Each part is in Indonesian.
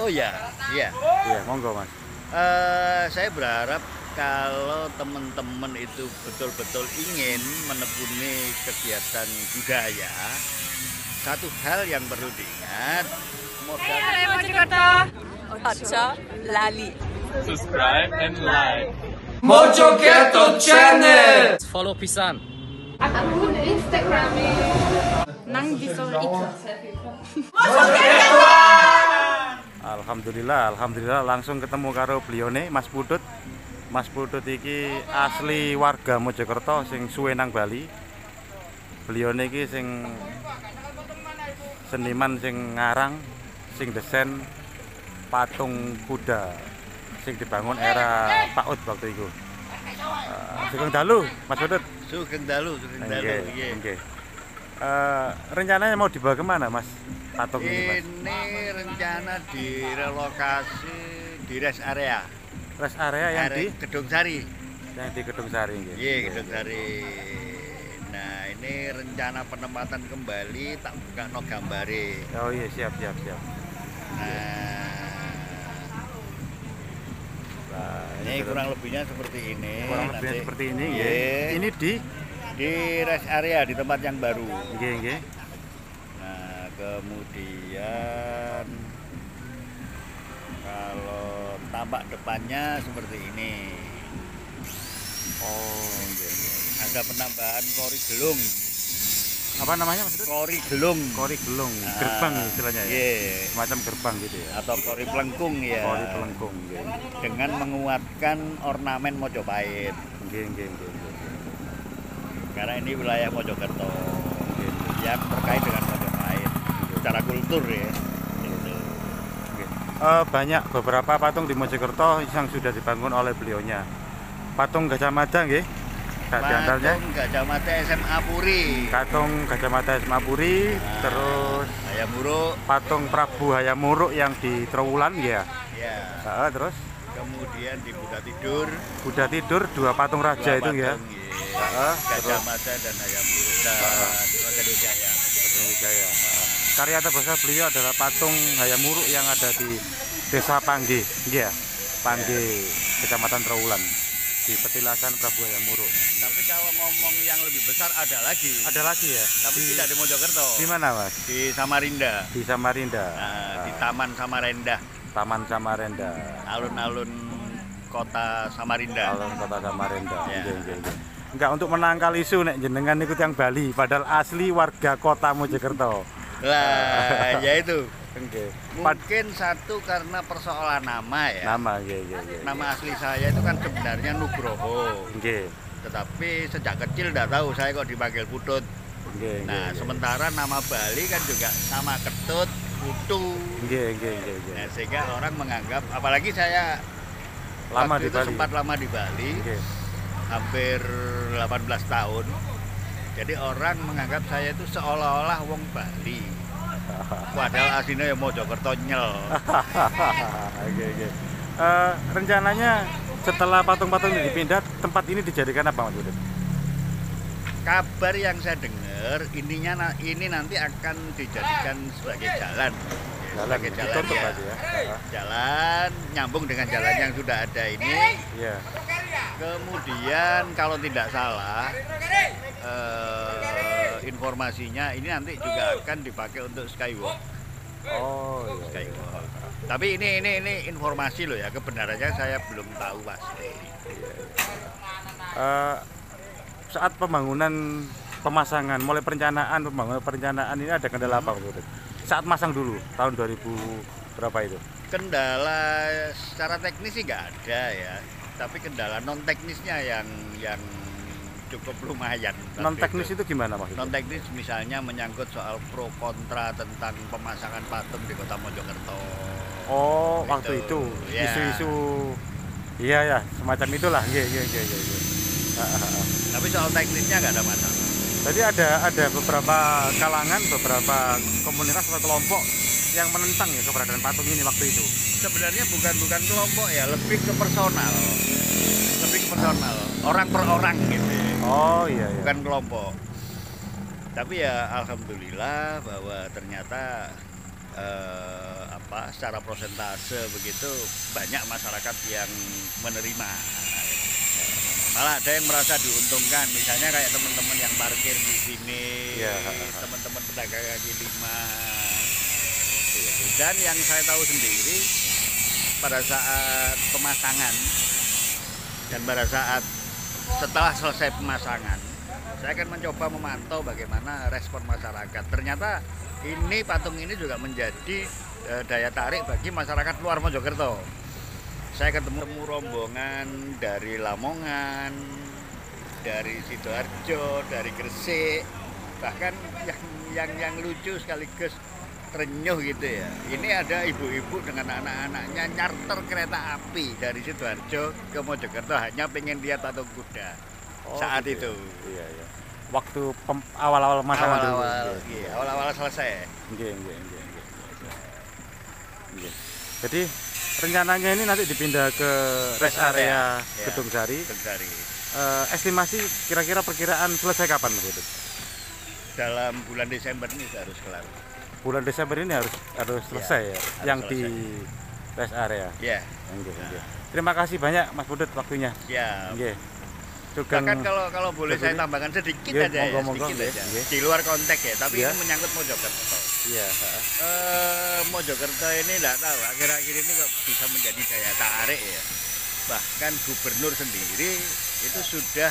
Oh ya, iya. Iya, monggo Mas. Saya berharap kalau teman-teman itu betul-betul ingin menekuni kegiatan budaya, satu hal yang perlu diingat, modal Mojokerto. Ojo lali. Subscribe and like. Mojokerto Channel. Follow pisan. Akun Instagram Nang bisa iku. Alhamdulillah langsung ketemu karo belione Mas Putut. Mas Putut iki asli warga Mojokerto sing suwe nang Bali. Belione iki sing seniman sing ngarang, sing desain patung kuda sing dibangun era Pak Ut waktu itu. Sugeng dalu Mas Putut. Sugeng dalu. Nggih. Rencananya mau dibawa kemana Mas patung ini Mas? Ini rencana direlokasi di rest area. Rest area yang di Gedung Sari. Yang di Gedung Sari nggih. Iya, Gedung Sari. Nah, ini rencana penempatan kembali tak buka no gambare. Oh iya, siap. Nah, ini kurang lebihnya seperti ini. Kurang lebihnya Nanti, seperti ini iya. nggih. Ini Di rest area di tempat yang baru. nggih. Nah, kemudian kalau tampak depannya seperti ini. Oh, nggih. Ada penambahan kori gelung. Apa namanya Mas? Kori gelung. Kori gelung, gerbang istilahnya ya. Iya. Semacam gerbang gitu ya. Atau kori pelengkung ya. Kori pelengkung nggih. Dengan menguatkan ornamen Mojopahit. Nggih. Karena ini wilayah Mojokerto yang terkait dengan Mojopahit secara kultur ya. Gitu. Banyak beberapa patung di Mojokerto yang sudah dibangun oleh beliaunya. Patung Gajah Mada nggih. Di antaranya Patung Gajah Mada SMA Puri. patung Gajah Mada SMA Puri, terus Hayam Wuruk. patung Prabu Hayam Wuruk yang di Trowulan ya. Ya. Terus Kemudian di Buddha Tidur dua patung raja itu ya. Gajah Mada dan Hayam Wuruk dan Raja Wijaya. Patung Wijaya. Karya terbesar beliau adalah patung Hayam Wuruk yang ada di Desa Pangge, ya. Pangge, Kecamatan Trowulan, di petilasan Prabu Hayam Wuruk. Tapi kalau ngomong yang lebih besar ada lagi. Ada lagi ya? Tapi tidak di Mojokerto. Di mana Mas? Di Samarinda. Di Samarinda. Di Taman Samarinda. Taman Samarinda. Alun-alun kota Samarinda. Alun kota Samarinda. Ya. Nggih. Enggak untuk menangkal isu nek jenengan ikut yang Bali, padahal asli warga kota Mojokerto. Lah, ya itu. Nggih. Mungkin satu karena persoalan nama ya. Nama nggih. Nama asli saya itu kan sebenarnya Nugroho. Nggih. Tetapi sejak kecil tidak tahu saya kok dipanggil Putut. Nggih. Nah, sementara nama Bali kan juga sama Ketut, Putu. Nggih. Nah, sehingga orang menganggap, apalagi saya Lama waktu di itu Bali. sempat lama di Bali, Nggih. hampir 18 tahun. Jadi orang menganggap saya itu seolah-olah wong Bali. Padahal aslinya ya Mojokerto nyel. Oke. Rencananya setelah patung-patung ini dipindah, tempat ini dijadikan apa Mas Udin? Kabar yang saya dengar, ini nanti akan dijadikan sebagai jalan. Sebagai jalan ditutup ya. berarti ya. Jalan nyambung dengan jalan yang sudah ada ini. Iya. Kemudian kalau tidak salah, informasinya ini nanti juga akan dipakai untuk skywalk. Oh iya. Skywalk. Tapi ini informasi loh ya, kebenarannya saya belum tahu pasti. Saat pembangunan mulai perencanaan ini ada kendala apa Mas Udin? Saat masang dulu tahun 2000 berapa itu? Kendala secara teknis sih nggak ada ya, tapi kendala non teknisnya yang cukup lumayan. Non teknis itu gimana maksudnya? Non teknis misalnya menyangkut soal pro kontra tentang pemasangan patung di Kota Mojokerto. Oh, Gitu. waktu itu Ya. isu-isu iya semacam itulah. Iya. Tapi soal teknisnya nggak ada masalah. Jadi ada beberapa kalangan, beberapa komunitas atau kelompok yang menentang ya keberadaan patung ini waktu itu. Sebenarnya bukan kelompok ya, lebih ke personal. Orang per orang gitu. Oh iya. Bukan kelompok. Tapi ya alhamdulillah bahwa ternyata secara prosentase begitu banyak masyarakat yang menerima. Malah ada yang merasa diuntungkan, misalnya kayak teman-teman yang parkir di sini, teman-teman pedagang kaki lima. Dan yang saya tahu sendiri pada saat pemasangan dan pada saat setelah selesai pemasangan, saya akan mencoba memantau bagaimana respon masyarakat. Ternyata ini patung ini juga menjadi daya tarik bagi masyarakat luar Mojokerto. Saya ketemu rombongan dari Lamongan, dari Sidoarjo, dari Gresik, bahkan yang lucu sekaligus terenyuh gitu ya. Ini ada ibu-ibu dengan anak-anaknya nyarter kereta api dari Sidoarjo ke Mojokerto hanya pengen lihat patung kuda saat gitu. itu. Iya. Waktu awal-awal masalah dulu. Awal-awal selesai. Iya. Jadi rencananya ini nanti dipindah ke rest area Gedung Sari. Estimasi kira-kira perkiraan selesai kapan begitu? Dalam bulan Desember ini harus kelar. Bulan Desember ini harus selesai ya, yang selesai. di rest area. Ya. Terima kasih banyak Mas Budut waktunya. Ya. Bahkan kalau boleh saya tambahkan sedikit aja sedikit aja. Di luar konteks ya, tapi ini menyangkut Mojokerto. Iya. Mojokerto ini tidak tahu akhir-akhir ini kok bisa menjadi daya tarik ya. Bahkan gubernur sendiri itu sudah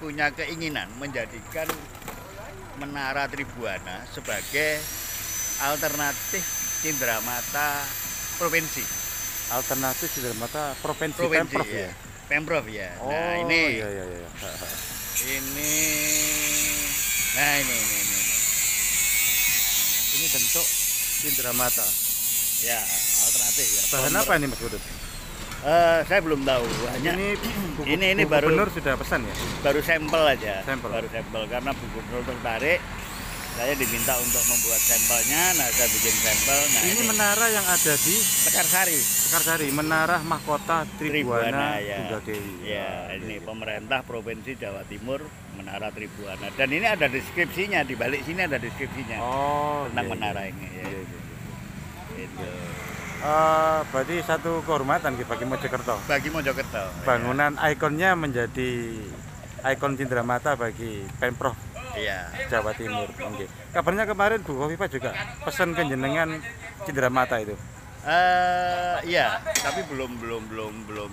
punya keinginan menjadikan Menara Tribuana sebagai alternatif cindramata provinsi. Alternatif cindramata provinsi Pemprov ya. Pemprov ya. Oh, nah ini. Iya. Ini bentuk cindramata. Ya, alternatif ya. Bahan apa ini Mas Budut? Saya belum tahu. Hanya ini baru gubernur sudah pesan ya? Baru sampel aja. Baru sampel karena Bu Gubernur tertarik. Saya diminta untuk membuat sampelnya. Nah, saya bikin sampel. Nah, ini menara yang ada di Mekarsari. Menara Mahkota Tribuana ya. Tunggal Dewi. Ya, ini pemerintah Provinsi Jawa Timur Menara Tribuana. Dan ini ada deskripsinya, di balik sini ada deskripsinya. Tentang menara ini ya. Itu. Berarti satu kehormatan bagi Mojokerto. Bangunan ikonnya menjadi ikon cindramata bagi Pemprov Jawa Timur. Kabarnya kemarin Bu Kofifa juga pesan ke jenengan cindramata itu. Iya, tapi belum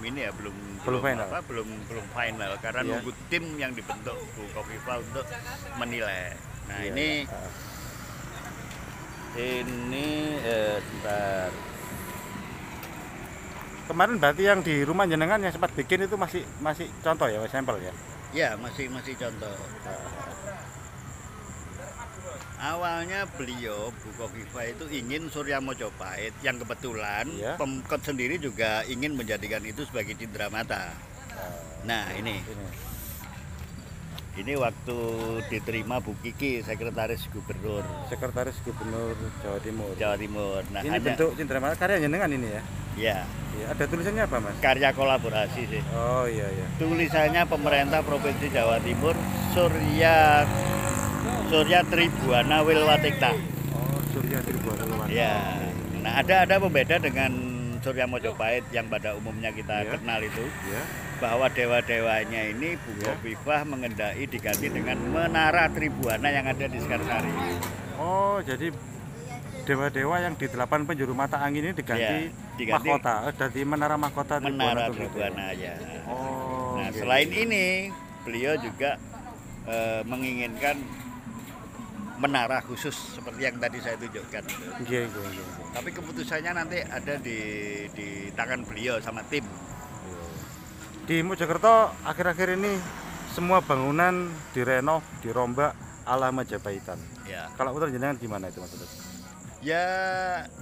ini ya, belum final. Belum final karena nunggu tim yang dibentuk Bu Kofifa untuk menilai. Nah, ini sebentar. Kemarin berarti yang di rumah jenengan yang sempat bikin itu masih contoh ya, sampel ya? Ya, masih contoh. Awalnya beliau Bu Kofifa itu ingin Surya Mojopahit yang kebetulan Pemkot sendiri juga ingin menjadikan itu sebagai cindramata. Nah, ini waktu diterima Bu Kiki, Sekretaris Gubernur Jawa Timur. Nah, ini bentuk cindramata karya jenengan ini ya? Iya. Ada tulisannya apa Mas? Karya kolaborasi sih. Oh iya. Tulisannya pemerintah Provinsi Jawa Timur Surya Tribuana Wilwatikta. Oh, Surya Tribuana Wilwatikta. Ya. Nah, ada pembeda dengan Surya Mojopahit yang pada umumnya kita kenal itu. Bahwa dewa-dewanya ini Bu Kofifa mengendaki diganti dengan Menara Tribuana yang ada di Sekarsari. Oh, jadi dewa-dewa yang di 8 penjuru mata angin ini diganti mahkota, dari Menara Mahkota Tribuana ya. Oh. Nah, selain ini beliau juga menginginkan menara khusus seperti yang tadi saya tunjukkan. Iya. Tapi keputusannya nanti ada di tangan beliau sama tim. Di Mojokerto akhir-akhir ini semua bangunan direnov, dirombak ala Majapahitan. Ya. Kalau menurut jenengan gimana itu Mas? Ya,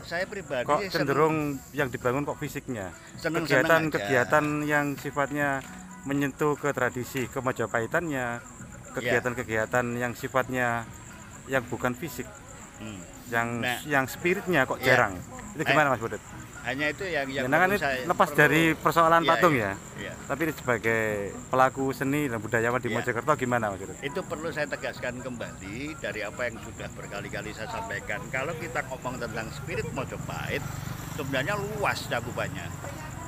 saya pribadi kok cenderung yang dibangun kok fisiknya. Kegiatan yang sifatnya menyentuh ke tradisi ke Majapahitannya, kegiatan-kegiatan yang sifatnya yang bukan fisik, yang spiritnya kok jarang. Itu gimana Mas Budut? Hanya itu yang saya lepas dari persoalan patung ya. Iya. Tapi sebagai pelaku seni dan budayawan di Mojokerto gimana Mas Udut? Itu perlu saya tegaskan kembali dari apa yang sudah berkali-kali saya sampaikan. Kalau kita ngomong tentang spirit Mojopahit, sebenarnya luas cakupannya.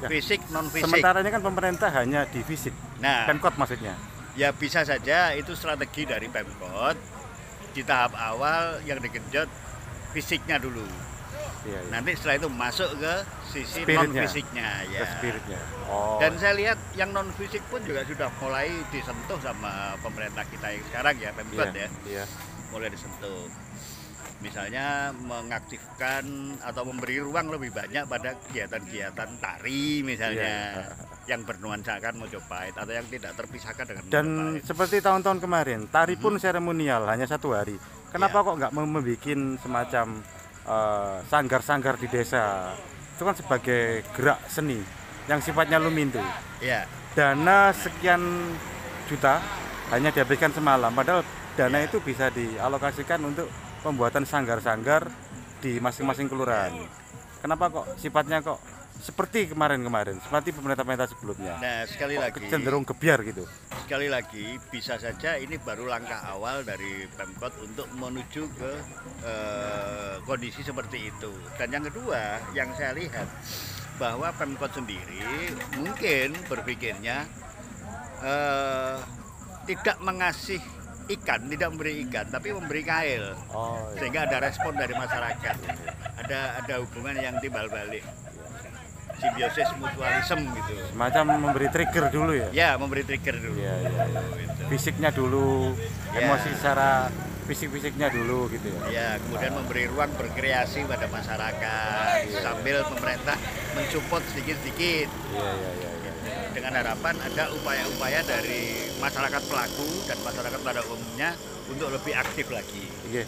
Ya. Fisik, non fisik. Sementara ini kan pemerintah hanya di fisik. Nah, Pemkot maksudnya. Ya bisa saja itu strategi dari Pemkot. Di tahap awal yang digenjot fisiknya dulu. Iya. Nanti setelah itu masuk ke sisi non fisiknya ya. Spiritnya. Dan saya lihat yang non fisik pun juga sudah mulai disentuh sama pemerintah kita yang sekarang ya, Pemkot ya. Iya. Mulai disentuh. Misalnya mengaktifkan atau memberi ruang lebih banyak pada kegiatan-kegiatan tari misalnya yang bernuansakan Mojopahit atau yang tidak terpisahkan dengan dan Mojopahit. Seperti tahun-tahun kemarin, tari pun seremonial hanya 1 hari. Kenapa kok nggak membuat semacam sanggar-sanggar di desa? Itu kan sebagai gerak seni yang sifatnya lumintu. Ya. Dana sekian juta hanya dihabiskan semalam, padahal dana itu bisa dialokasikan untuk pembuatan sanggar-sanggar di masing-masing kelurahan. Kenapa kok sifatnya kok seperti kemarin-kemarin, seperti pemerintah-pemerintah sebelumnya? Nah, sekali lagi cenderung gebyar gitu. Sekali lagi, bisa saja ini baru langkah awal dari Pemkot untuk menuju ke kondisi seperti itu. Dan yang kedua, yang saya lihat bahwa Pemkot sendiri mungkin berpikirnya tidak mengasih ikan, tidak memberi ikan, tapi memberi kail, sehingga ada respon dari masyarakat, ada hubungan yang timbal balik, simbiosis mutualisme gitu. Semacam memberi trigger dulu ya? Ya, memberi trigger dulu. Ya. Fisiknya dulu, emosi secara fisik-fisiknya dulu gitu ya? Ya, kemudian memberi ruang berkreasi pada masyarakat, sambil pemerintah mensupport sedikit-sedikit. Iya. Dengan harapan ada upaya-upaya dari masyarakat pelaku dan masyarakat pada umumnya untuk lebih aktif lagi. Iya.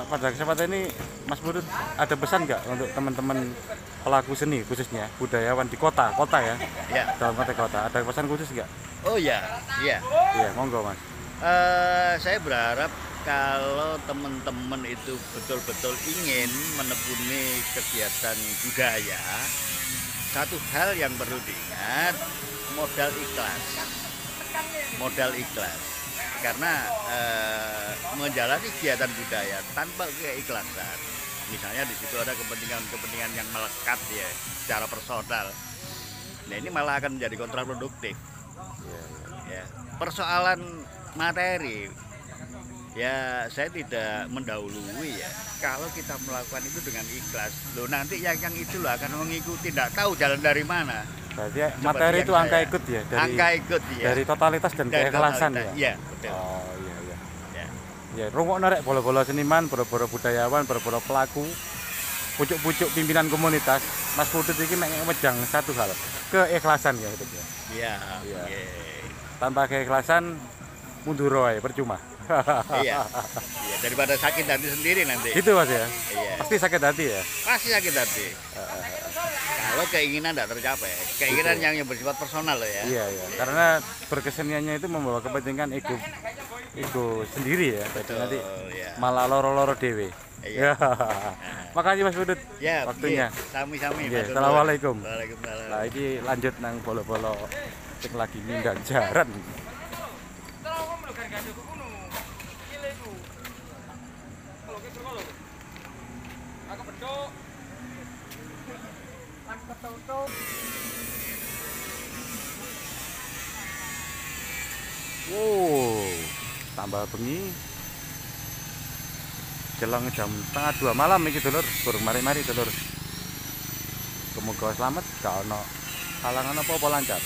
Pada kesempatan ini Mas Budut ada pesan nggak untuk teman-teman pelaku seni khususnya budayawan di kota ya? Ya. Dalam konteks kota ada pesan khusus nggak? Oh iya. Iya, monggo Mas. Saya berharap kalau teman-teman itu betul-betul ingin menekuni kegiatan budaya, satu hal yang perlu diingat, modal ikhlas. Karena menjalani kegiatan budaya tanpa keikhlasan, misalnya di situ ada kepentingan yang melekat ya secara personal, nah ini malah akan menjadi kontraproduktif. Ya, persoalan materi, ya saya tidak mendahului ya. Kalau kita melakukan itu dengan ikhlas, loh nanti yang itu loh akan mengikuti, tidak tahu jalan dari mana. Berarti materi itu angka ikut ya? Dari totalitas dan keikhlasan ya? Iya, betul. Oh iya. Ya, rungokno rek bola-bola seniman, bola-bola budayawan, bola-bola pelaku, pucuk-pucuk pimpinan komunitas, Mas Budut ini mejang satu hal, keikhlasan ya itu ya. Iya. Tanpa keikhlasan mundur wae percuma. Iya, daripada sakit hati sendiri nanti. Gitu Mas ya? Iya. Pasti sakit hati ya? Pasti sakit hati. Kalau keinginan tidak tercapai, keinginan yang bersifat personal loh ya. Iya. Karena berkeseniannya itu membawa kepentingan ego sendiri ya. Betul, nanti ya. malah loro-loro dewe. Iya. Makasih Mas Budut. Ya, waktunya. Sami-sami. Assalamualaikum. Waalaikumsalam. Nah, ini lanjut nang bolo-bolo sing lagi mindang jaran. Wow, tambah bengi. Jelang jam 1:30 malam iki dulur, burung mari-mari dulur. Semoga selamat, gak ono halangan apa-apa lancar.